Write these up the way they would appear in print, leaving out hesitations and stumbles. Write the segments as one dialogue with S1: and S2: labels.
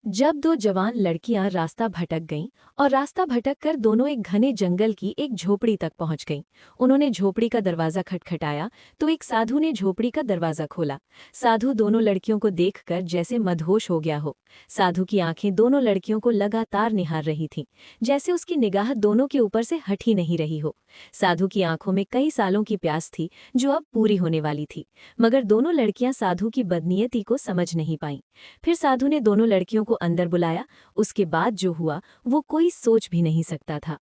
S1: जब दो जवान लड़कियां रास्ता भटक गईं और रास्ता भटक कर दोनों एक घने जंगल की एक झोपड़ी तक पहुंच गईं। उन्होंने झोपड़ी का दरवाजा खटखटाया तो एक साधु ने झोपड़ी का दरवाजा खोला। साधु दोनों लड़कियों को देखकर जैसे मदहोश हो गया हो। साधु की आंखें दोनों लड़कियों को लगातार निहार रही थीं, जैसे उसकी निगाह दोनों के ऊपर से हट ही नहीं रही हो। साधु की आंखों में कई सालों की प्यास थी जो अब पूरी होने वाली थी, मगर दोनों लड़कियां साधु की बदनीयती को समझ नहीं पाईं। फिर साधु ने दोनों लड़कियों को अंदर बुलाया। उसके बाद जो हुआ वो कोई सोच भी नहीं सकता था।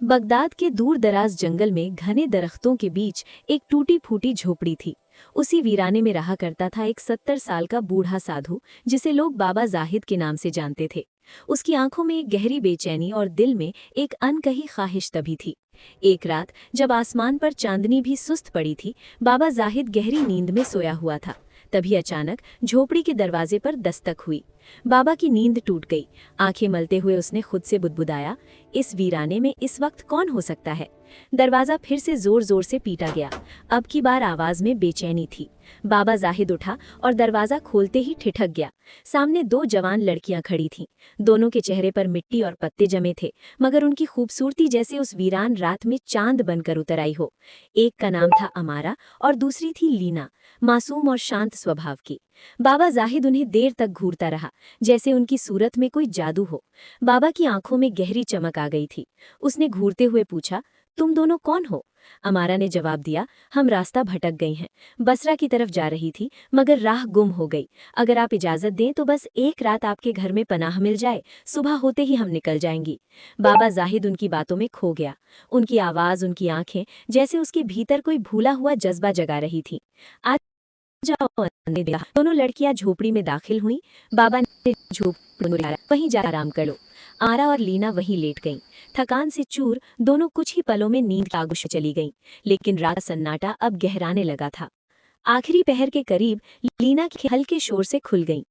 S1: बगदाद के दूर दराज जंगल में घने दरख्तों के बीच एक टूटी फूटी झोपड़ी थी। उसी वीराने में रहा करता था एक 70 साल का बूढ़ा साधु, जिसे लोग बाबा जाहिद के नाम से जानते थे। उसकी आंखों में एक गहरी बेचैनी और दिल में एक अनकही ख्वाहिश तभी थी। एक रात जब आसमान पर चांदनी भी सुस्त पड़ी थी, बाबा जाहिद गहरी नींद में सोया हुआ था। तभी अचानक झोपड़ी के दरवाजे पर दस्तक हुई। बाबा की नींद टूट गई। आंखें मलते हुए उसने खुद से बुदबुदाया, इस वीराने में इस वक्त कौन हो सकता है। दरवाजा फिर से जोर जोर से पीटा गया। अब की बार आवाज में बेचैनी थी। बाबा जाहिद उठा और दरवाजा खोलते ही ठिठक गया। सामने दो जवान लड़कियां खड़ी थीं। दोनों के चेहरे पर मिट्टी और पत्ते जमे थे, मगर उनकी खूबसूरती जैसे उस वीरान रात में चांद बनकर उतर आई हो। एक का नाम था अमारा और दूसरी थी लीना, मासूम और शांत स्वभाव की। बाबा जाहिद उन्हें देर तक घूरता रहा, जैसे उनकी सूरत में कोई जादू हो। बाबा की आंखों में गहरी चमक आ गई थी। उसने घूरते हुए पूछा, तुम दोनों कौन हो? अमारा ने जवाब दिया, हम रास्ता भटक गई हैं। बसरा की तरफ जा रही थी, मगर राह गुम हो गई। अगर आप इजाजत दें तो बस एक रात आपके घर में पनाह मिल जाए, सुबह होते ही हम निकल जाएंगी। बाबा जाहिद उनकी बातों में खो गया। उनकी आवाज, उनकी आंखें जैसे उसके भीतर कोई भूला हुआ जज्बा जगा रही थी। आज जाओ, ने दिया। दोनों लड़कियां झोपड़ी में दाखिल हुईं। बाबा ने झोपड़ी में बुलाया, वहीं जा आराम कर लो। आरा और लीना वहीं लेट गईं। थकान से चूर दोनों कुछ ही पलों में नींद की आगोश में चली गईं। लेकिन रात का सन्नाटा अब गहराने लगा था। आखिरी पहर के करीब लीना की हल्के शोर से खुल गईं।